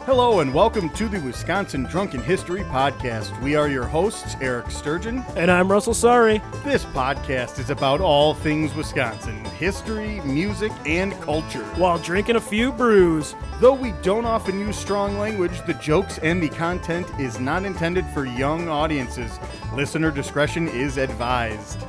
Hello and welcome to the Wisconsin Drunken History Podcast. We are your hosts, Eric Sturgeon. And I'm Russell Sorry. This podcast is about all things Wisconsin, history, music, and culture. While drinking a few brews. Though we don't often use strong language, the jokes and the content is not intended for young audiences. Listener discretion is advised.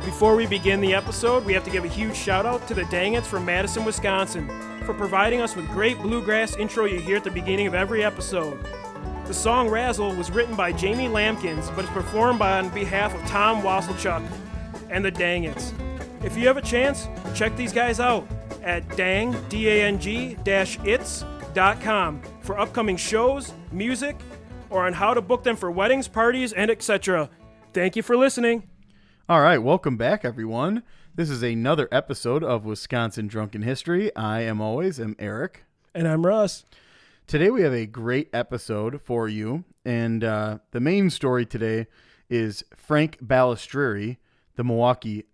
Before we begin the episode, we have to give a huge shout out to the Dangets from Madison, Wisconsin, for providing us with great bluegrass intro you hear at the beginning of every episode. The song Razzle was written by Jamie Lampkins, but is performed on behalf of Tom Wasselchuk and the Dangets. If you have a chance, check these guys out at dang-its.com for upcoming shows, music, or on how to book them for weddings, parties, and etc. Thank you for listening. All right, welcome back, everyone. This is another episode of Wisconsin Drunken History. I am Eric. And I'm Russ. Today we have a great episode for you, and the main story today is Frank Balistrieri, the Milwaukee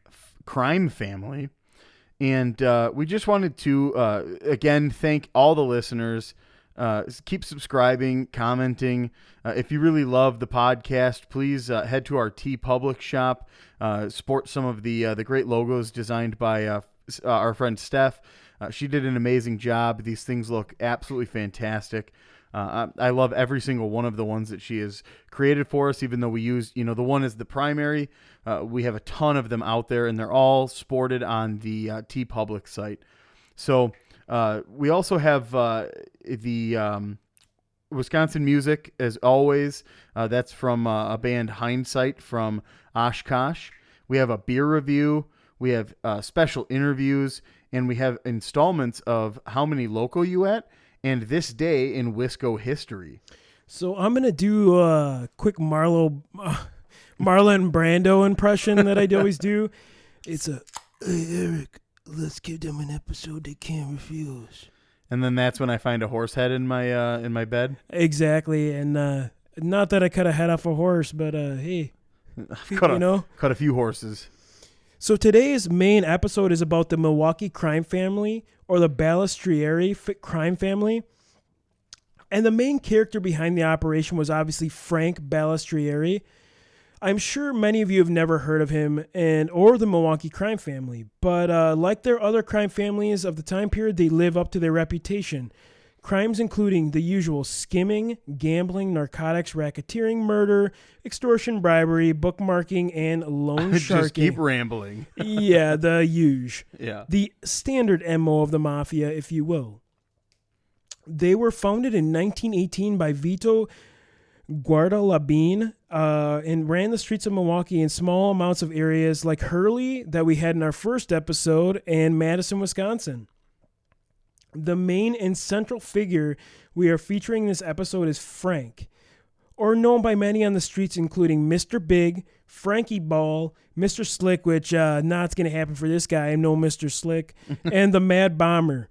crime family. And we just wanted to, again, thank all the listeners. Keep subscribing, commenting. If you really love the podcast, please head to our TeePublic shop. Sport some of the great logos designed by our friend Steph. She did an amazing job. These things look absolutely fantastic. I love every single one of the ones that she has created for us, even though we use, the one as the primary. We have a ton of them out there, and they're all sported on the TeePublic site. So we also have the Wisconsin music, as always. That's from a band Hindsight from Oshkosh. We have a beer review. We have special interviews, and we have installments of How Many Loco You At and This Day in Wisco History. So I'm going to do a quick Marlon Brando impression that I always do. It's a, hey, Eric, let's give them an episode they can't refuse. And then that's when I find a horse head in my bed. Exactly, and not that I cut a head off a horse, but hey, cut a few horses. So today's main episode is about the Milwaukee crime family, or the Balistrieri crime family. And the main character behind the operation was obviously Frank Balistrieri. I'm sure many of you have never heard of him or the Milwaukee crime family, but like their other crime families of the time period, they live up to their reputation. Crimes including the usual skimming, gambling, narcotics, racketeering, murder, extortion, bribery, bookmarking, and loan sharking. Just keep rambling. Yeah, the huge. Yeah. The standard MO of the Mafia, if you will. They were founded in 1918 by Vito Guardalabine and ran the streets of Milwaukee in small amounts of areas like Hurley that we had in our first episode and Madison, Wisconsin. The main and central figure we are featuring in this episode is Frank, or known by many on the streets including Mr. Big, Frankie Ball, Mr. Slick, which not going to happen for this guy, I'm no Mr. Slick, and the Mad Bomber.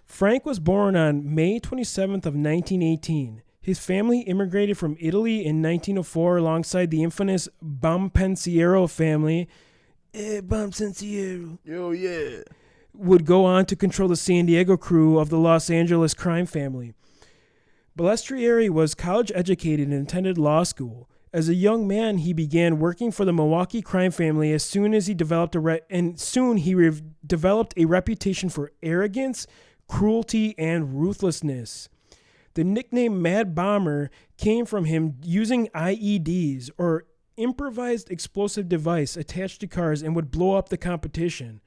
Frank was born on May 27th of 1918. His family immigrated from Italy in 1904 alongside the infamous Bompensiero family. Bompensiero. Oh, yeah. Would go on to control the San Diego crew of the Los Angeles crime family. Balistrieri was college educated and attended law school. As a young man, he began working for the Milwaukee crime family as soon as he developed developed a reputation for arrogance, cruelty, and ruthlessness. The nickname Mad Bomber came from him using IEDs, or improvised explosive device, attached to cars and would blow up the competition.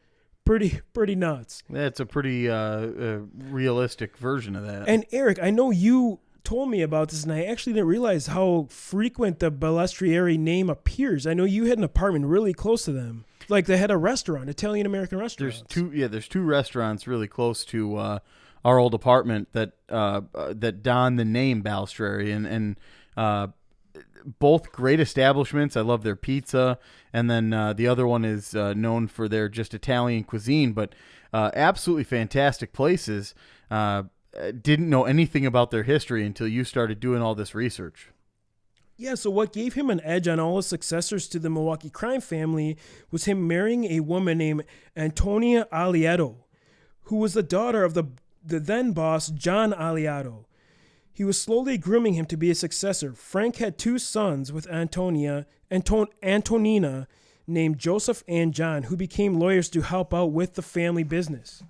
Pretty nuts. That's a pretty realistic version of that. And Eric, I know you told me about this, and I actually didn't realize how frequent the Balistrieri name appears. I know you had an apartment really close to them. Like they had a restaurant, Italian-American restaurant. There's two restaurants really close to our old apartment that don the name Balistrieri, and both great establishments. I love their pizza, and then the other one is known for their just Italian cuisine, but absolutely fantastic places. Didn't know anything about their history until you started doing all this research. Yeah, so what gave him an edge on all his successors to the Milwaukee crime family was him marrying a woman named Antonia Aliato, who was the daughter of the then boss John Aliato. He was slowly grooming him to be his successor. Frank had 2 sons with Antonina, named Joseph and John, who became lawyers to help out with the family business.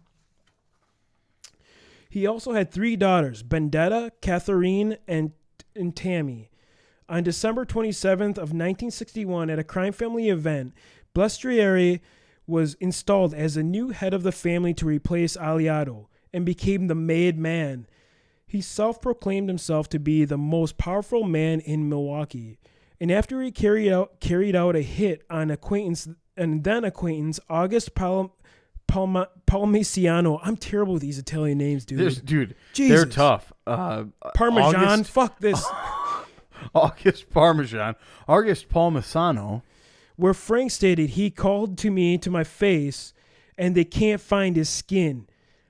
He also had 3 daughters, Bendetta, Catherine, and Tammy. On December 27th of 1961, at a crime family event, Balistrieri was installed as the new head of the family to replace Aliato and became the made man. He self-proclaimed himself to be the most powerful man in Milwaukee. And after he carried out a hit on acquaintance August Palmiciano. I'm terrible with these Italian names, dude. They're tough. Parmesan, fuck this. August Palmisano. Where Frank stated he called to me to my face and they can't find his skin.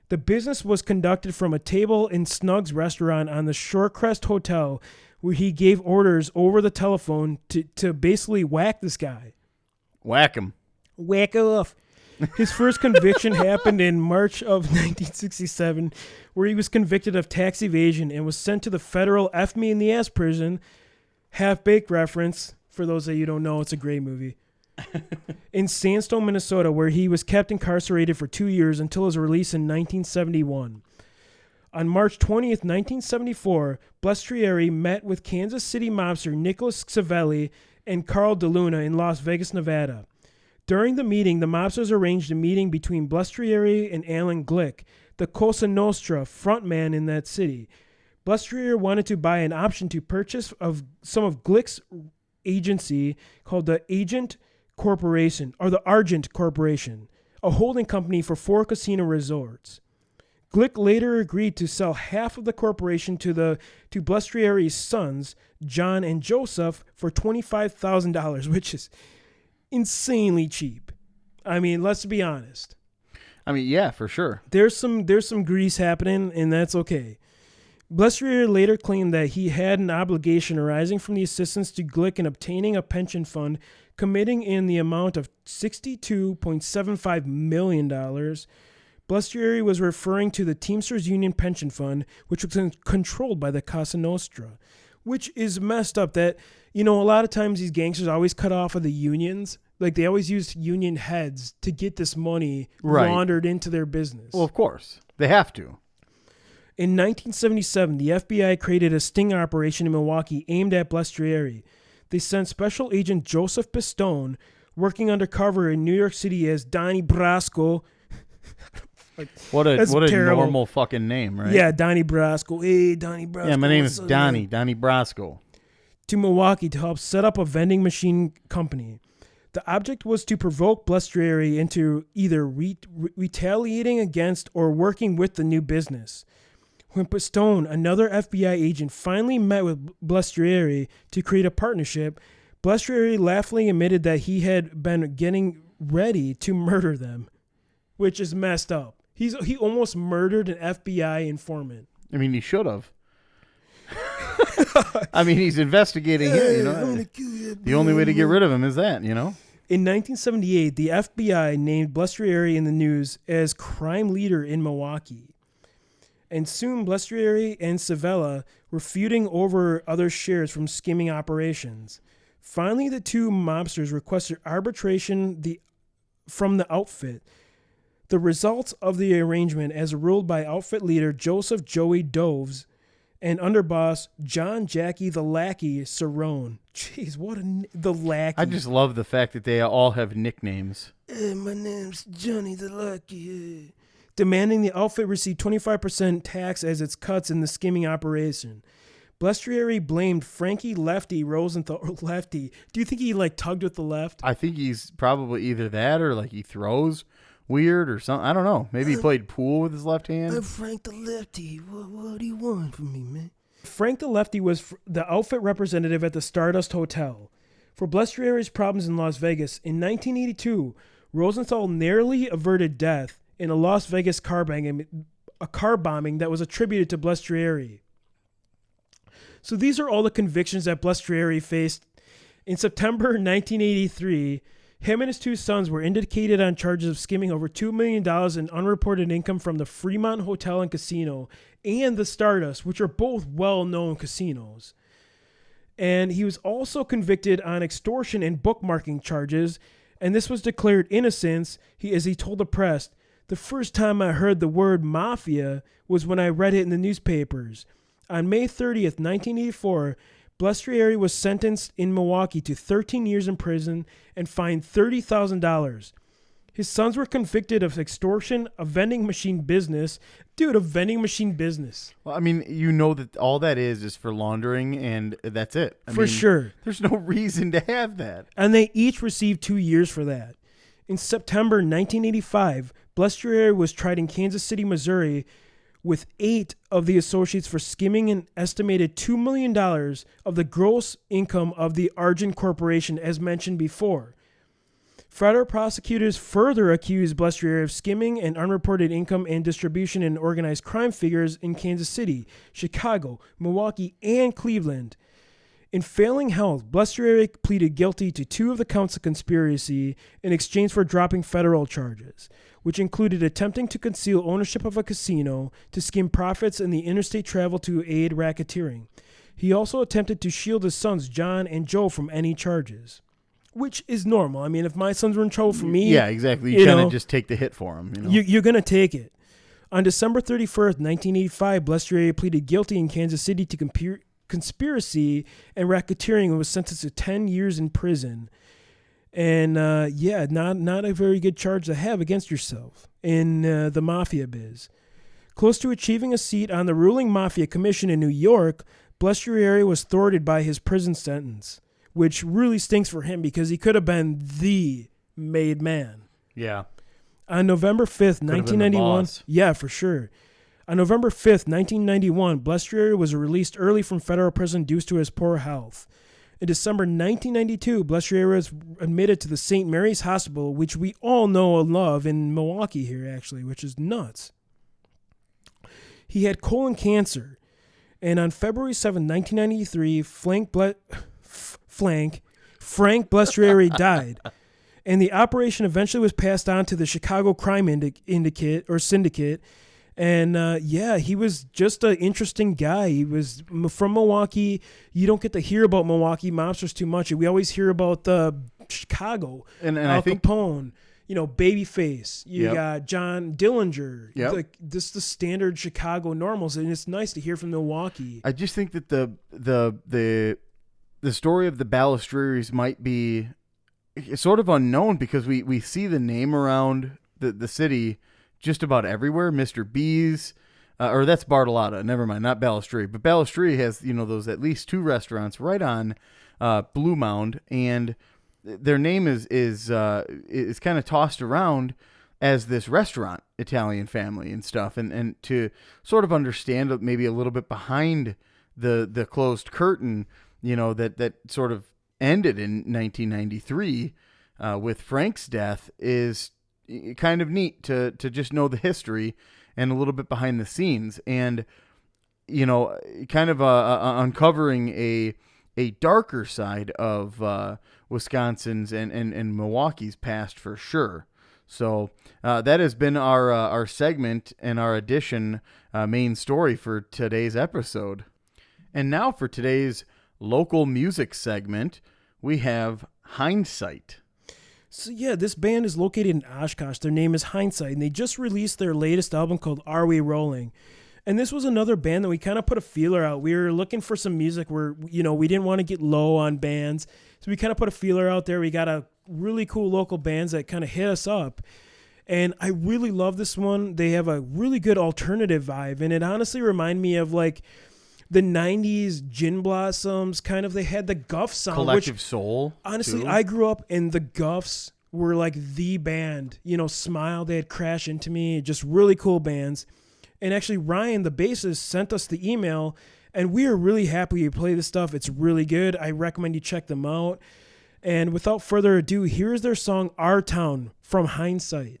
The business was conducted from a table in Snug's restaurant on the Shorecrest Hotel, where he gave orders over the telephone to basically whack this guy. Whack him. Whack off. His first conviction happened in March of 1967, where he was convicted of tax evasion and was sent to the federal F Me in the Ass prison. Half-Baked reference. For those of you who don't know, it's a great movie. In Sandstone, Minnesota, where he was kept incarcerated for 2 years until his release in 1971. On March 20th, 1974, Balistrieri met with Kansas City mobster Nicholas Savelli and Carl DeLuna in Las Vegas, Nevada. During the meeting, the mobsters arranged a meeting between Balistrieri and Alan Glick, the Cosa Nostra frontman in that city. Balistrieri wanted to buy an option to purchase of some of Glick's agency called the Argent Corporation, a holding company for 4 casino resorts. Glick later agreed to sell half of the corporation to Balistrieri's sons, John and Joseph, for $25,000, which is insanely cheap. I mean, let's be honest. I mean, yeah, for sure. There's some grease happening, and that's okay. Balistrieri later claimed that he had an obligation arising from the assistance to Glick in obtaining a pension fund, committing in the amount of $62.75 million. Balistrieri was referring to the Teamsters Union Pension Fund, which was controlled by the Casa Nostra, which is messed up that, a lot of times these gangsters always cut off of the unions. Like, they always used union heads to get this money laundered into their business. Well, of course. They have to. In 1977, the FBI created a sting operation in Milwaukee aimed at Balistrieri. They sent Special Agent Joseph Pistone, working undercover in New York City as Donnie Brasco. What a normal fucking name, right? Yeah, Donnie Brasco. Hey, Donnie Brasco. Yeah, my name is Donnie Brasco. To Milwaukee to help set up a vending machine company. The object was to provoke Balistrieri into either retaliating against or working with the new business. When Pistone, another FBI agent, finally met with Balistrieri to create a partnership, Balistrieri laughingly admitted that he had been getting ready to murder them, which is messed up. He almost murdered an FBI informant. I mean, he should have. I mean, he's investigating him, The only way to get rid of him is that, In 1978, the FBI named Balistrieri in the news as crime leader in Milwaukee. And soon Balistrieri and Savella were feuding over other shares from skimming operations. Finally, the 2 mobsters requested arbitration from the outfit. The results of the arrangement, as ruled by outfit leader Joseph Joey Doves and underboss John Jackie the Lackey Cerrone. Jeez, the Lackey. I just love the fact that they all have nicknames. Hey, my name's Johnny the Lackey. Demanding the outfit receive 25% tax as its cuts in the skimming operation. Balistrieri blamed Frankie Lefty Rosenthal. Lefty. Do you think he tugged with the left? I think he's probably either that or he throws weird or something. I don't know. Maybe he played pool with his left hand. I'm Frank the Lefty. What do you want from me, man? Frank the Lefty was the outfit representative at the Stardust Hotel. For Balistrieri's problems in Las Vegas, in 1982, Rosenthal narrowly averted death in a Las Vegas car bombing that was attributed to Balistrieri. So these are all the convictions that Balistrieri faced. In September 1983, Him and his two sons were indicated on charges of skimming over $2 million in unreported income from the Fremont Hotel and Casino and the Stardust, which are both well-known casinos. And he was also convicted on extortion and bookmarking charges, and this was declared innocence. As he told the press, "The first time I heard the word mafia was when I read it in the newspapers." On May 30th, 1984, Balistrieri was sentenced in Milwaukee to 13 years in prison and fined $30,000. His sons were convicted of extortion, a vending machine business. Dude, a vending machine business. Well, I mean, you know that all that is for laundering, and that's it. I For mean, sure. There's no reason to have that. And they each received 2 years for that. In September 1985, Balistrieri was tried in Kansas City, Missouri, with 8 of the associates for skimming an estimated $2 million of the gross income of the Argent Corporation, as mentioned before. Federal prosecutors further accused Balistrieri of skimming and unreported income and distribution in organized crime figures in Kansas City, Chicago, Milwaukee, and Cleveland. In failing health, Balistrieri pleaded guilty to 2 of the counts of conspiracy in exchange for dropping federal charges, which included attempting to conceal ownership of a casino to skim profits and the interstate travel to aid racketeering. He also attempted to shield his sons, John and Joe, from any charges, which is normal. I mean, if my sons were in trouble for me... Yeah, exactly. You kind of just take the hit for them. You know? You're going to take it. On December 31st, 1985, Balistrieri pleaded guilty in Kansas City to conspiracy and racketeering and was sentenced to 10 years in prison. And not a very good charge to have against yourself in the mafia biz. Close to achieving a seat on the ruling Mafia Commission in New York, Balistrieri was thwarted by his prison sentence, which really stinks for him because he could have been the made man. Yeah. On November 5th, 1991. Yeah, for sure. On November 5th, 1991, Balistrieri was released early from federal prison due to his poor health. In December 1992, Balistrieri was admitted to the St. Mary's Hospital, which we all know and love in Milwaukee here, actually, which is nuts. He had colon cancer, and on February 7, 1993, Frank Balistrieri died, and the operation eventually was passed on to the Chicago Crime Syndicate. And he was just an interesting guy. He was from Milwaukee. You don't get to hear about Milwaukee mobsters too much. We always hear about Chicago, and Al I think Capone, Babyface. You got John Dillinger. Yep. This the standard Chicago normals, and it's nice to hear from Milwaukee. I just think that the story of the Balistrieris might be sort of unknown because we see the name around the city just about everywhere. Mr. B's, or that's Bartolotta. Never mind, not Balistrieri. But Balistrieri has, those at least 2 restaurants right on Blue Mound, and their name is kind of tossed around as this restaurant Italian family and stuff. And to sort of understand maybe a little bit behind the closed curtain, that sort of ended in 1993 with Frank's death is kind of neat to just know the history and a little bit behind the scenes, and kind of uncovering a darker side of Wisconsin's and Milwaukee's past for sure. So that has been our segment and our edition main story for today's episode. And now for today's local music segment, we have Hindsight. So yeah, this band is located in Oshkosh. Their name is Hindsight, and they just released their latest album called Are We Rolling? And this was another band that we kind of put a feeler out. We were looking for some music where, we didn't want to get low on bands. So we kind of put a feeler out there. We got a really cool local bands that kind of hit us up. And I really love this one. They have a really good alternative vibe, and it honestly reminded me of like the 90s Gin Blossoms, kind of. They had the Guff sound. Collective Soul. Honestly, too. I grew up and the Guffs were like the band. Smile, they had Crash Into Me, just really cool bands. And actually, Ryan, the bassist, sent us the email, and we are really happy to play this stuff. It's really good. I recommend you check them out. And without further ado, here's their song, Our Town, from Hindsight.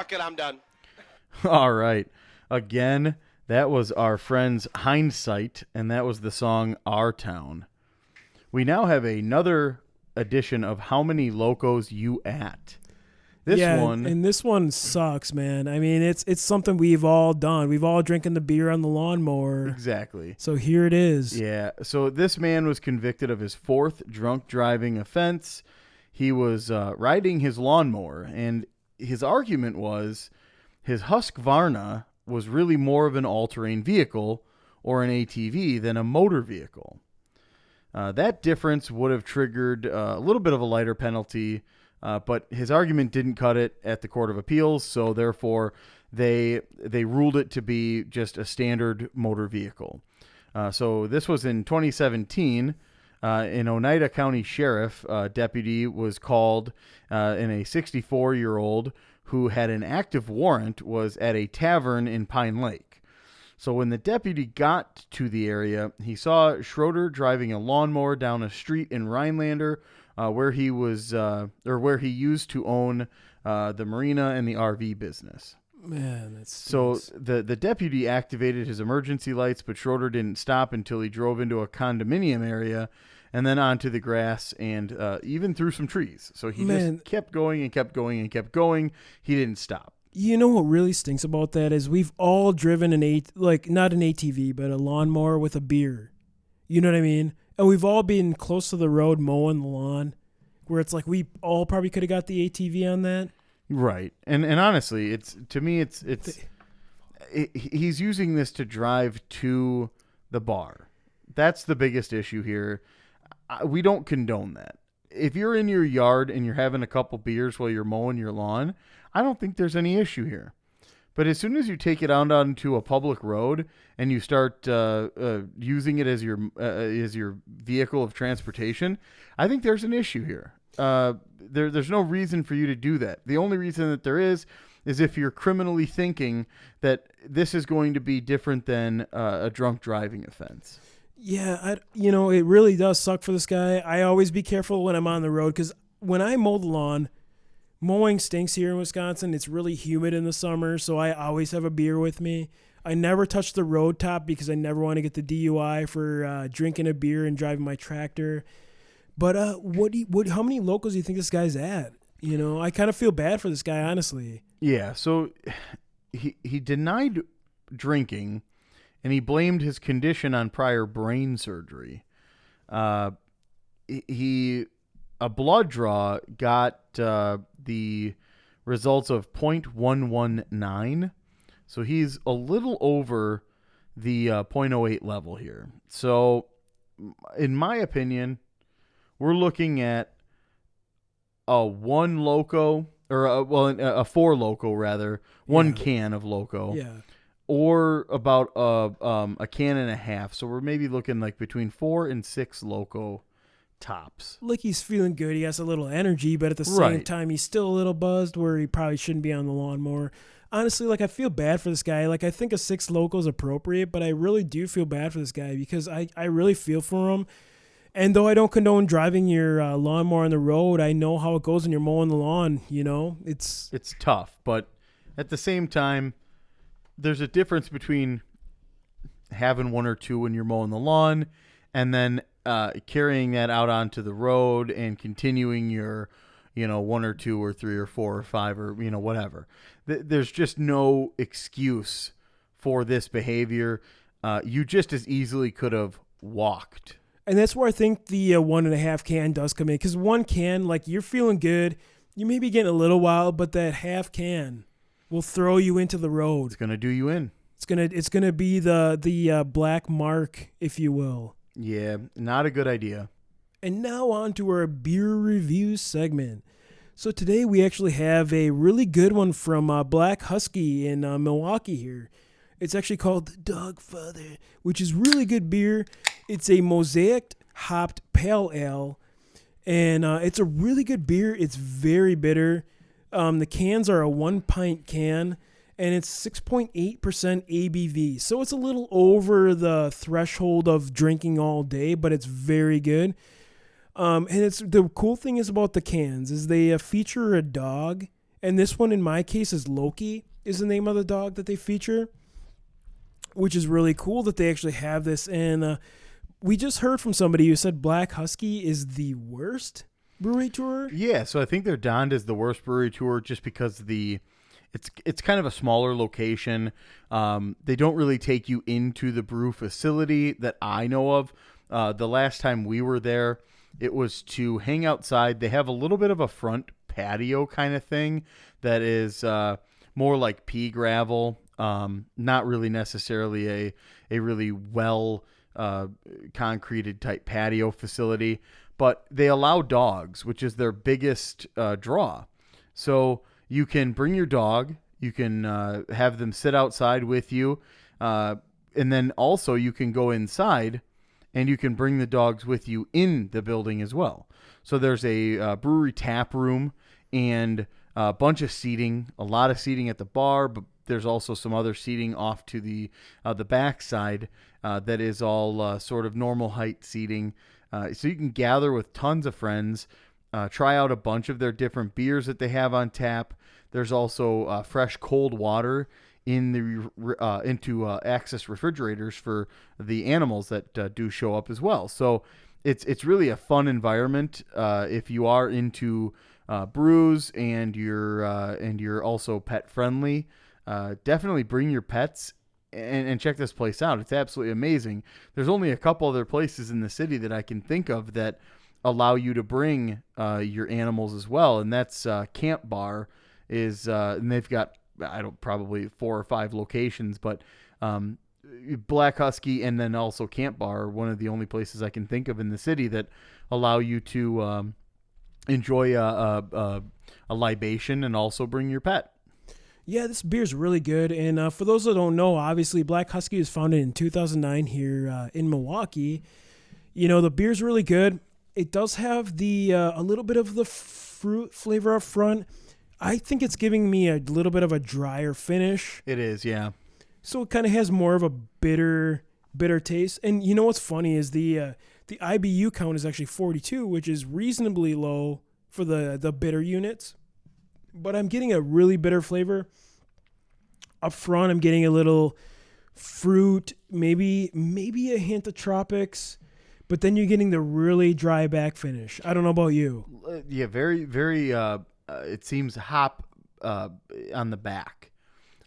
Fuck it, I'm done. All right. Again, that was our friends Hindsight, and that was the song Our Town. We now have another edition of How Many Locos You At? And this one sucks, man. I mean, it's something we've all done. We've all drinking the beer on the lawnmower. Exactly. So here it is. Yeah. So this man was convicted of his 4th drunk driving offense. He was riding his lawnmower, and his argument was his Husqvarna was really more of an all-terrain vehicle or an ATV than a motor vehicle. That difference would have triggered a little bit of a lighter penalty, but his argument didn't cut it at the Court of Appeals, so therefore they ruled it to be just a standard motor vehicle. So this was in 2017. An Oneida County Sheriff deputy was called, and a 64-year-old who had an active warrant was at a tavern in Pine Lake. So when the deputy got to the area, he saw Schroeder driving a lawnmower down a street in Rhinelander, where he used to own the marina and the RV business. Man, that's so the deputy activated his emergency lights, but Schroeder didn't stop until he drove into a condominium area and then onto the grass and even through some trees. So he just kept going and kept going and kept going. He didn't stop. You know what really stinks about that is we've all driven not an ATV, but a lawnmower with a beer. You know what I mean? And we've all been close to the road mowing the lawn, where it's like we all probably could have got the ATV on that. Right. And honestly, he's using this to drive to the bar. That's the biggest issue here. We don't condone that. If you're in your yard and you're having a couple beers while you're mowing your lawn, I don't think there's any issue here. But as soon as you take it out onto a public road and you start using it as your vehicle of transportation, I think there's an issue here. There's no reason for you to do that. The only reason that there is if you're criminally thinking that this is going to be different than a drunk driving offense. Yeah, it really does suck for this guy. I always be careful when I'm on the road because when I mow the lawn, mowing stinks here in Wisconsin. It's really humid in the summer, so I always have a beer with me. I never touch the road top because I never want to get the DUI for drinking a beer and driving my tractor. But how many locals do you think this guy's at? I kind of feel bad for this guy, honestly. Yeah, so he denied drinking, and he blamed his condition on prior brain surgery. A blood draw got the results of 0.119, so he's a little over the 0.08 level here. So, in my opinion, we're looking at a 1 loco, or a 4 loco rather, one can of loco. Yeah. Or about a can and a half. So we're maybe looking like between 4 and 6 loco tops. Like he's feeling good. He has a little energy, but at the same time, he's still a little buzzed where he probably shouldn't be on the lawnmower. Honestly, I feel bad for this guy. I think a 6 loco is appropriate, but I really do feel bad for this guy because I really feel for him. And though I don't condone driving your lawnmower on the road, I know how it goes when you're mowing the lawn. It's tough, but at the same time, there's a difference between having 1 or 2 when you're mowing the lawn and then carrying that out onto the road and continuing your, 1 or 2 or 3 or 4 or 5 or, whatever. There's just no excuse for this behavior. You just as easily could have walked. And that's where I think the 1.5 can does come in. Because 1 can, you're feeling good. You may be getting a little wild, but that half can will throw you into the road. It's gonna do you in. It's gonna be the black mark, if you will. Yeah, not a good idea. And now on to our beer review segment. So today we actually have a really good one from Black Husky in Milwaukee here. It's actually called the Dogfather, which is really good beer. It's a mosaic hopped pale ale, and it's a really good beer. It's very bitter. The cans are a 1 pint can, and it's 6.8% ABV. So it's a little over the threshold of drinking all day, but it's very good. And it's the cool thing is about the cans is they feature a dog, And this one, in my case, is Loki, is the name of the dog that they feature, which is really cool that they actually have this. And we just heard from somebody who said Black Husky is the worst brewery tour. Yeah, so I think they're donned as the worst brewery tour just because it's kind of a smaller location. They don't really take you into the brew facility that I know of. The last time we were there, it was to hang outside. They have a little bit of a front patio kind of thing that is more like pea gravel, not really necessarily a really well concreted type patio facility, but they allow dogs, which is their biggest draw. So you can bring your dog, you can have them sit outside with you, and then also you can go inside and you can bring the dogs with you in the building as well. So there's a brewery tap room and a bunch of seating, a lot of seating at the bar, but there's also some other seating off to the back side that is all sort of normal height seating. So you can gather with tons of friends, try out a bunch of their different beers that they have on tap. There's also fresh cold water in the into access refrigerators for the animals that do show up as well. So it's really a fun environment if you are into brews and you're also pet friendly. Definitely bring your pets and check this place out. It's absolutely amazing. There's only a couple other places in the city that I can think of that allow you to bring your animals as well, and that's Camp Bar is and they've got probably 4 or 5 locations, but Black Husky and then also Camp Bar are one of the only places I can think of in the city that allow you to enjoy a libation and also bring your pet. Yeah, this beer is really good. And for those that don't know, obviously Black Husky was founded in 2009 here in Milwaukee. You know, the beer's really good. It does have the a little bit of the fruit flavor up front. I think it's giving me a little bit of a drier finish. It is, yeah. So it kind of has more of a bitter taste. And you know what's funny is the IBU count is actually 42, which is reasonably low for the bitter units. But I'm getting a really bitter flavor. Up front, I'm getting a little fruit, maybe a hint of tropics, but then you're getting the really dry back finish. I don't know about you. Yeah, very, very, it seems hop on the back.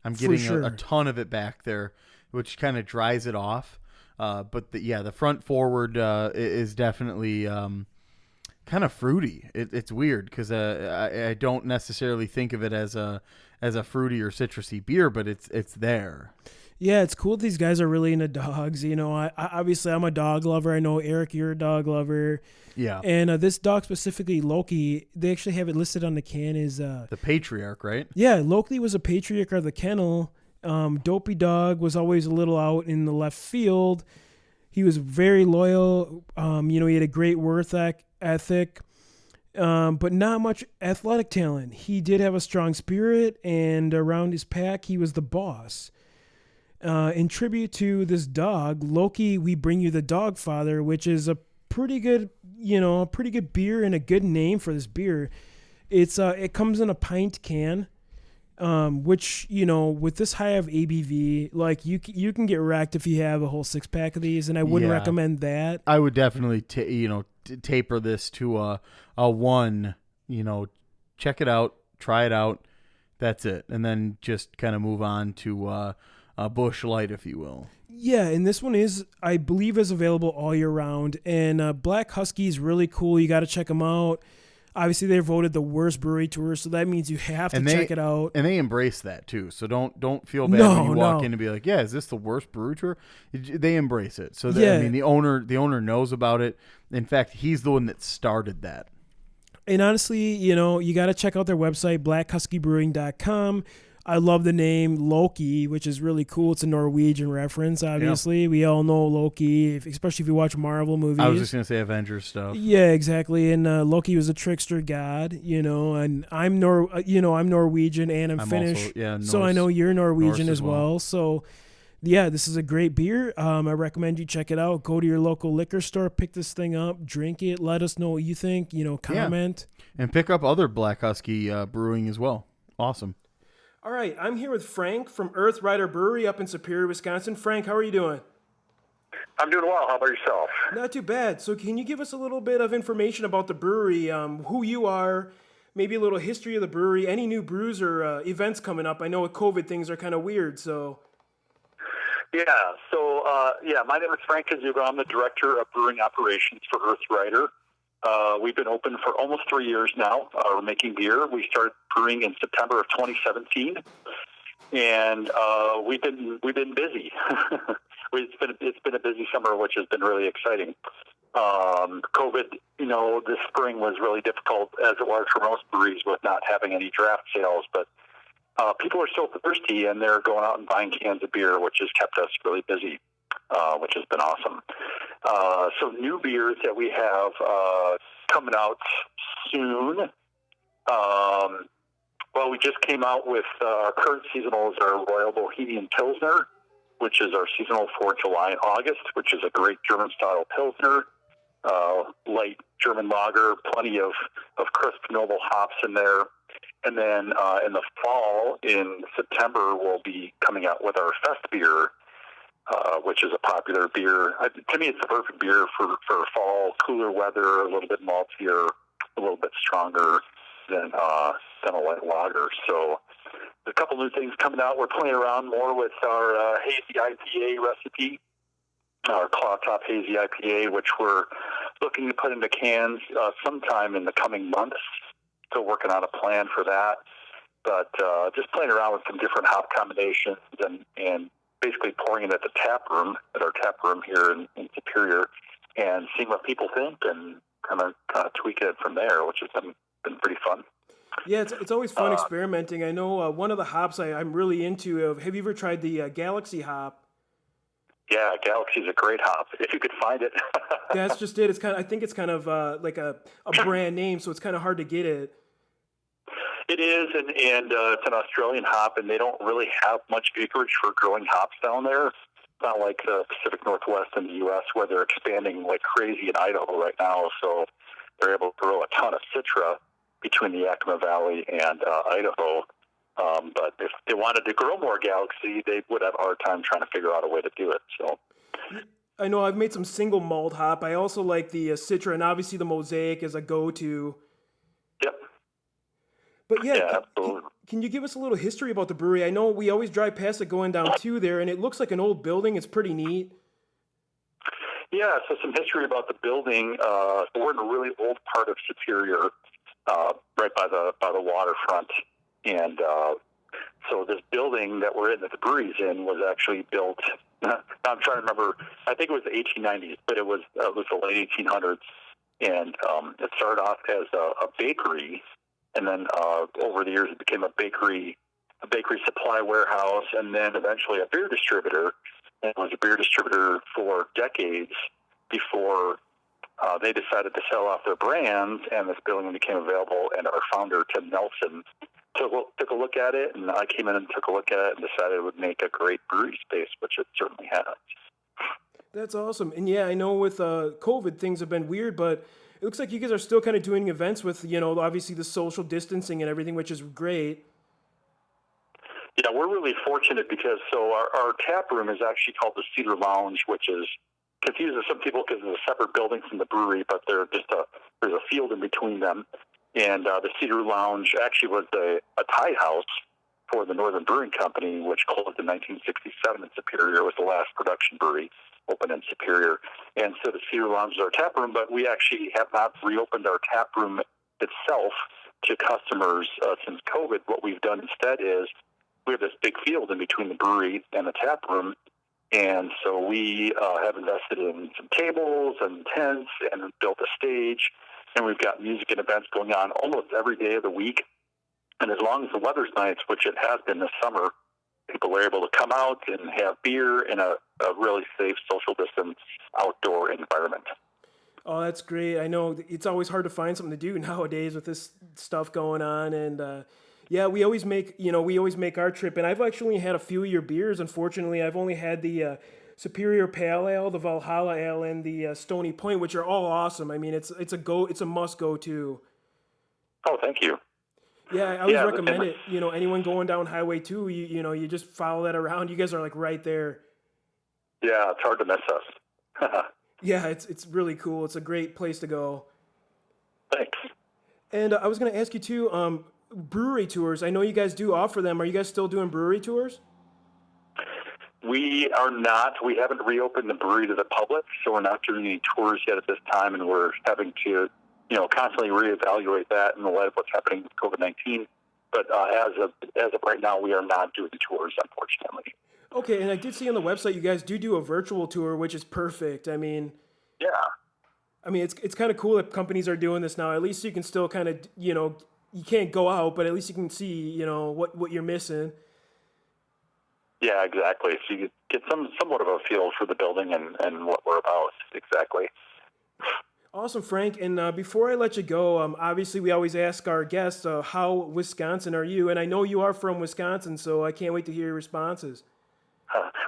I'm getting a ton of it back there, which kind of dries it off. But the front forward is definitely kind of fruity. It's weird because I don't necessarily think of it as a fruity or citrusy beer, but it's there. Yeah, it's cool. These guys are really into dogs. You know, I obviously I'm a dog lover. I know Eric, you're a dog lover. Yeah. And this dog specifically, Loki, they actually have it listed on the can is the patriarch, right? Yeah, Loki was a patriarch of the kennel. Dopey Dog was always a little out in the left field. He was very loyal. You know, he had a great work ethic, but not much athletic talent. He did have a strong spirit, and around his pack, he was the boss. In tribute to this dog, Loki, we bring you the Dog Father, which is a pretty good beer and a good name for this beer. It comes in a pint can, which, you know, with this high of ABV, like you can get wrecked if you have a whole 6-pack of these, and I wouldn't recommend that. I would definitely taper this to a 1. You know, check it out, try it out. That's it, and then just kind of move on to a Busch Light, if you will. Yeah, and this one is, I believe, is available all year round. And Black Husky is really cool. You got to check them out. Obviously, they're voted the worst brewery tour, so that means you have to check it out. And they embrace that too. So don't feel bad when you walk in and be like, "Yeah, is this the worst brewery tour?" They embrace it. So I mean, the owner knows about it. In fact, he's the one that started that. And honestly, you know, you got to check out their website, blackhuskybrewing.com. I love the name Loki, which is really cool. It's a Norwegian reference, obviously. Yep. We all know Loki, especially if you watch Marvel movies. I was just going to say Avengers stuff. Yeah, exactly. And Loki was a trickster god, you know, and I'm Norwegian and I'm Finnish. Also, so I know you're Norwegian as well. So, yeah, this is a great beer. I recommend you check it out. Go to your local liquor store, pick this thing up, drink it. Let us know what you think, you know, comment. Yeah. And pick up other Black Husky brewing as well. Awesome. All right, I'm here with Frank from Earth Rider Brewery up in Superior, Wisconsin. Frank, how are you doing? I'm doing well. How about yourself? Not too bad. So, can you give us a little bit of information about the brewery, who you are, maybe a little history of the brewery, any new brews or events coming up? I know with COVID things are kind of weird, so. Yeah. My name is Frank Kazuga. I'm the director of brewing operations for Earth Rider. We've been open for almost 3 years now. We're making beer. We started brewing in September of 2017, and we've been busy. It's been a busy summer, which has been really exciting. COVID, this spring was really difficult, as it was for most breweries, with not having any draft sales. But people are still thirsty, and they're going out and buying cans of beer, which has kept us really busy, which has been awesome. So new beers that we have coming out soon. We just came out with our current seasonal is our Royal Bohemian Pilsner, which is our seasonal for July and August, which is a great German-style Pilsner, light German lager, plenty of crisp, noble hops in there. And then in the fall, in September, we'll be coming out with our Fest beer, which is a popular beer. To me, it's the perfect beer for fall, cooler weather, a little bit maltier, a little bit stronger than a light lager. So a couple new things coming out. We're playing around more with our hazy IPA recipe, our claw top hazy IPA, which we're looking to put into cans sometime in the coming months. Still working on a plan for that, but just playing around with some different hop combinations and basically pouring it at our tap room here in Superior, and seeing what people think and kind of tweaking it from there, which has been pretty fun. Yeah, it's always fun experimenting. I know one of the hops I'm really into. Have you ever tried the Galaxy hop? Yeah, Galaxy's a great hop if you could find it. That's just it. I think it's kind of like a brand name, so it's kind of hard to get it. It is, and it's an Australian hop, and they don't really have much acreage for growing hops down there. It's not like the Pacific Northwest in the U.S. where they're expanding like crazy in Idaho right now, so they're able to grow a ton of Citra between the Yakima Valley and Idaho. But if they wanted to grow more Galaxy, they would have a hard time trying to figure out a way to do it. So, I know I've made some single malt hop. I also like the Citra, and obviously the Mosaic is a go-to. Yep. But yeah, absolutely. Can you give us a little history about the brewery? I know we always drive past it going down to there, and it looks like an old building. It's pretty neat. Yeah, so some history about the building. We're in a really old part of Superior, right by the waterfront, and so this building that we're in, that the brewery's in, was actually built. I'm trying to remember. I think it was the 1890s, but it was the late 1800s, and it started off as a bakery, and then over the years it became a bakery supply warehouse, and then eventually a beer distributor. And it was a beer distributor for decades before they decided to sell off their brands, and this building became available. And our founder, Tim Nelson, took a look at it, and I came in and took a look at it and decided it would make a great brewery space, which it certainly has. That's awesome. And yeah, I know with COVID things have been weird, but it looks like you guys are still kind of doing events with, obviously the social distancing and everything, which is great. Yeah, we're really fortunate because our tap room is actually called the Cedar Lounge, which is confusing some people because it's a separate building from the brewery, but there's a field in between them. And the Cedar Lounge actually was a tie house for the Northern Brewing Company, which closed in 1967 in Superior. It was the last production brewery opened in Superior. And so the Cedar Lounge is our tap room, but we actually have not reopened our tap room itself to customers since COVID. What we've done instead is we have this big field in between the brewery and the tap room, and so we have invested in some tables and tents and built a stage, and we've got music and events going on almost every day of the week. And as long as the weather's nice, which it has been this summer, people are able to come out and have beer in a really safe, social distance outdoor environment. Oh, that's great. I know it's always hard to find something to do nowadays with this stuff going on, and yeah, we always make our trip, and I've actually had a few of your beers. Unfortunately, I've only had the Superior Pale Ale, the Valhalla Ale, and the Stony Point, which are all awesome. I mean, it's a must go to. Oh, thank you. Yeah, I always Yeah, recommend it. Anyone going down Highway 2, you just follow that around. You guys are like right there. yeah, it's hard to miss us. Yeah, it's really cool. It's a great place to go. Thanks. And I was going to ask you too, brewery tours. I know you guys do offer them. Are you guys still doing brewery tours? We are not. We haven't reopened the brewery to the public, so we're not doing any tours yet at this time, and we're having to, constantly reevaluate that in the light of what's happening with COVID-19. But as of right now, we are not doing tours, unfortunately. Okay, and I did see on the website you guys do a virtual tour, which is perfect. Yeah. It's kind of cool that companies are doing this now. At least you can still kind of, you can't go out, but at least you can see, what you're missing. Yeah, exactly. So you get somewhat of a feel for the building and what we're about. Exactly. Awesome, Frank. And before I let you go, obviously we always ask our guests, how Wisconsin are you? And I know you are from Wisconsin, so I can't wait to hear your responses.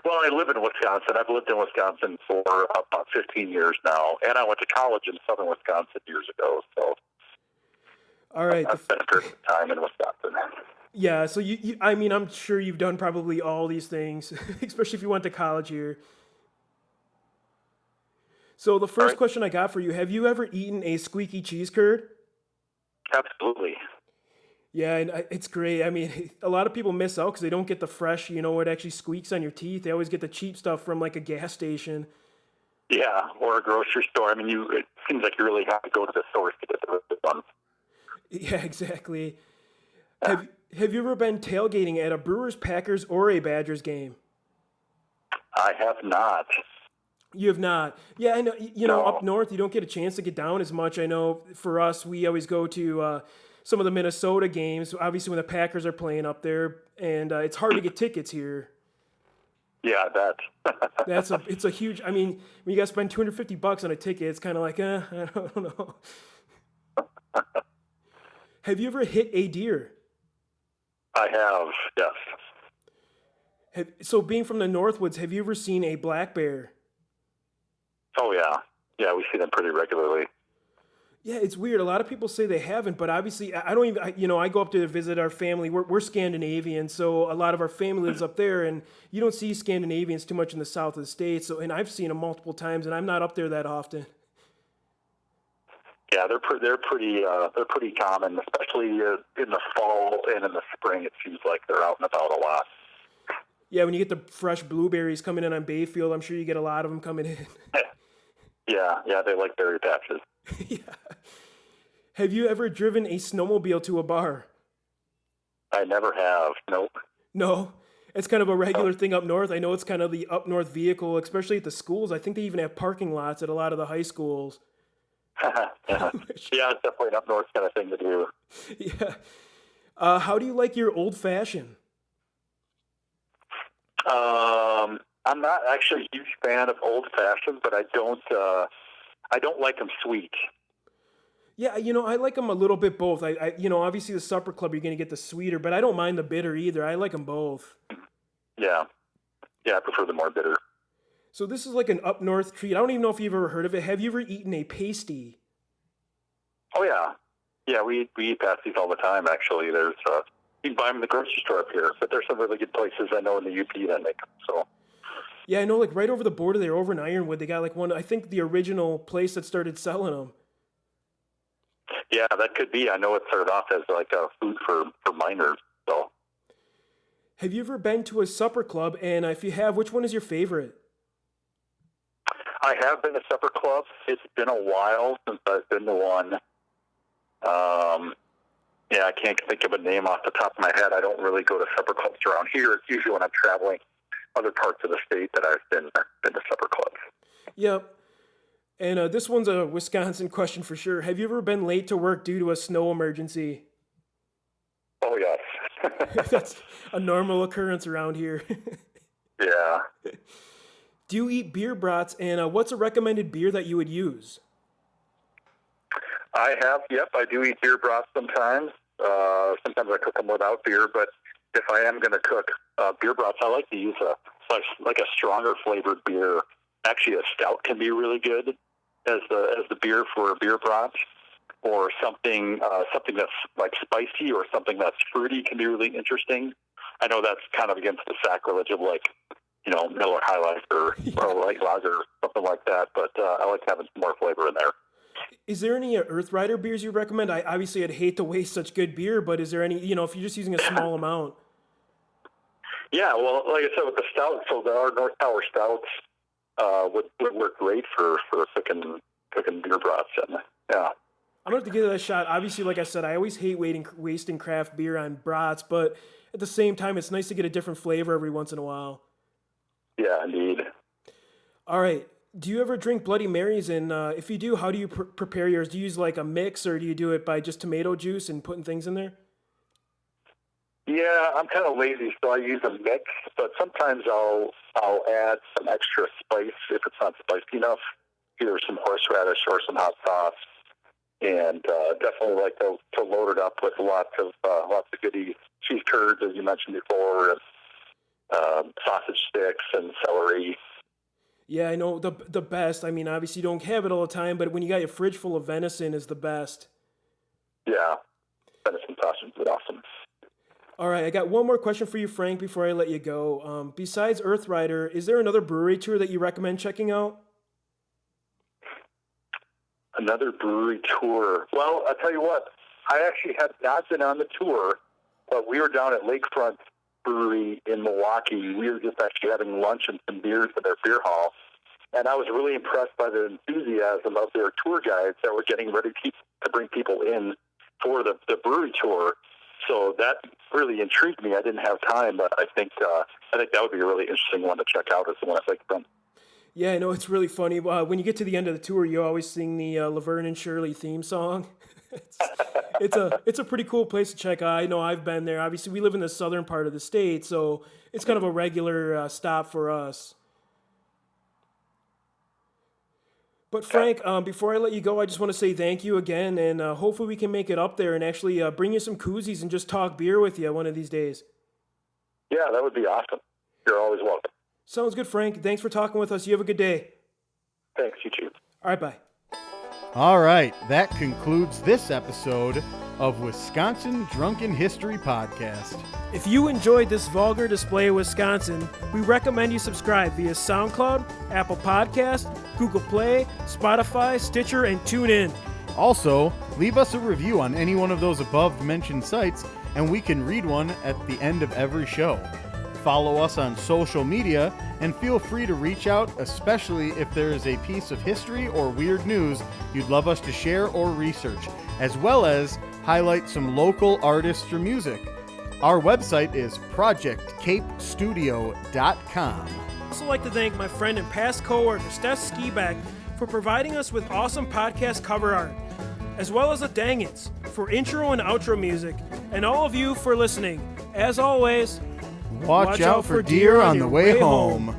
Well, I live in Wisconsin. I've lived in Wisconsin for about 15 years now, and I went to college in southern Wisconsin years ago. So, all right, I've spent a good time in Wisconsin. Yeah, so I'm sure you've done probably all these things, especially if you went to college here. So the first question I got for you: have you ever eaten a squeaky cheese curd? Absolutely. Yeah, and it's great. A lot of people miss out because they don't get the fresh, what actually squeaks on your teeth. They always get the cheap stuff from like a gas station. Yeah, or a grocery store. It seems like you really have to go to the source to get the real one. Yeah, exactly. Have you ever been tailgating at a Brewers, Packers, or a Badgers game? I have not. You have not. Yeah, I know. No. Up north, you don't get a chance to get down as much. I know for us, we always go to some of the Minnesota games, obviously when the Packers are playing up there, and it's hard to get tickets here. Yeah, I bet. It's a huge. When you guys spend $250 on a ticket, it's kind of like, I don't know. Have you ever hit a deer? I have, yes. So being from the Northwoods, have you ever seen a black bear? Oh, yeah. Yeah, we see them pretty regularly. Yeah, it's weird. A lot of people say they haven't, but obviously I don't even, I go up to visit our family. We're Scandinavian, so a lot of our family lives up there, and you don't see Scandinavians too much in the south of the States. So, and I've seen them multiple times, and I'm not up there that often. Yeah, they're pretty common, especially in the fall and in the spring. It seems like they're out and about a lot. Yeah, when you get the fresh blueberries coming in on Bayfield, I'm sure you get a lot of them coming in. Yeah, they like berry patches. Yeah. Have you ever driven a snowmobile to a bar? I never have. Nope. No? It's kind of a regular thing up north. I know it's kind of the up north vehicle, especially at the schools. I think they even have parking lots at a lot of the high schools. Yeah, it's definitely an up north kind of thing to do. Yeah. How do you like your old fashioned? I'm not actually a huge fan of old fashioned, but I don't like them sweet. Yeah, I like them a little bit both. I obviously the supper club you're gonna get the sweeter, but I don't mind the bitter either. I like them both. Yeah, I prefer the more bitter. So this is like an up north treat. I don't even know if you've ever heard of it. Have you ever eaten a pasty? Oh yeah, we eat pasties all the time. Actually, there's you can buy them in the grocery store up here, but there's some really good places I know in the UP that make them. So. Yeah, I know, like right over the border there, over in Ironwood, they got like one. I think the original place that started selling them. Yeah, that could be. I know it started off as like a food for minors. So. Have you ever been to a supper club? And if you have, which one is your favorite? I have been to supper clubs. It's been a while since I've been to one. Yeah, I can't think of a name off the top of my head. I don't really go to supper clubs around here. It's usually when I'm traveling other parts of the state that I've been to supper clubs. Yep. And this one's a Wisconsin question for sure. Have you ever been late to work due to a snow emergency? Oh, yes. That's a normal occurrence around here. Yeah. Do you eat beer brats, and what's a recommended beer that you would use? I have, yep. I do eat beer broth sometimes. Sometimes I cook them without beer, but if I am going to cook beer broths, I like to use a stronger flavored beer. Actually, a stout can be really good as the beer for a beer broth, or something that's like spicy or something that's fruity can be really interesting. I know that's kind of against the sacrilege of like, Miller High Life or Light Lager or something like that, but I like having some more flavor in there. Is there any Earth Rider beers you recommend? I'd hate to waste such good beer, but is there any, if you're just using a small amount? Yeah, well, like I said, with the stout, so our North Tower stouts would work great for cooking beer brats. And yeah. I'm going to have to give that a shot. Obviously, like I said, I always hate wasting craft beer on brats, but at the same time, it's nice to get a different flavor every once in a while. Yeah, indeed. All right. Do you ever drink Bloody Marys? And if you do, how do you prepare yours? Do you use like a mix, or do you do it by just tomato juice and putting things in there? Yeah, I'm kind of lazy, so I use a mix. But sometimes I'll add some extra spice if it's not spicy enough, either some horseradish or some hot sauce. And definitely like to load it up with lots of goodies, cheese curds, as you mentioned before, and sausage sticks and celery. Yeah, I know the best. I mean, obviously you don't have it all the time, but when you got your fridge full of venison is the best. Yeah, venison sausage is awesome. All right, I got one more question for you, Frank, before I let you go. Besides Earth Rider, is there another brewery tour that you recommend checking out? Another brewery tour. Well, I'll tell you what, I actually have not been on the tour, but we were down at Lakefront Brewery in Milwaukee. We were just actually having lunch and some beers at their beer hall, and I was really impressed by the enthusiasm of their tour guides that were getting ready to bring people in for the brewery tour. So that really intrigued me. I didn't have time, but I think that would be a really interesting one to check out as the one at Lakefront. Yeah, I know, it's really funny. When you get to the end of the tour, you always sing the Laverne and Shirley theme song. It's a pretty cool place to check out. I know I've been there. Obviously, we live in the southern part of the state, so it's kind of a regular stop for us. But Frank, before I let you go, I just want to say thank you again, and hopefully we can make it up there and actually bring you some koozies and just talk beer with you one of these days. Yeah, that would be awesome. You're always welcome. Sounds good, Frank. Thanks for talking with us. You have a good day. Thanks, you too. All right, bye. All right, that concludes this episode of Wisconsin Drunken History Podcast. If you enjoyed this vulgar display of Wisconsin, we recommend you subscribe via SoundCloud, Apple Podcast, Google Play, Spotify, Stitcher, and TuneIn. Also, leave us a review on any one of those above-mentioned sites, and we can read one at the end of every show. Follow us on social media, and feel free to reach out, especially if there is a piece of history or weird news you'd love us to share or research, as well as highlight some local artists or music. Our website is projectcapestudio.com. I'd also like to thank my friend and past coworker, Steph Skiback, for providing us with awesome podcast cover art, as well as the Dang It's for intro and outro music, and all of you for listening. As always, Watch out for deer on the way home.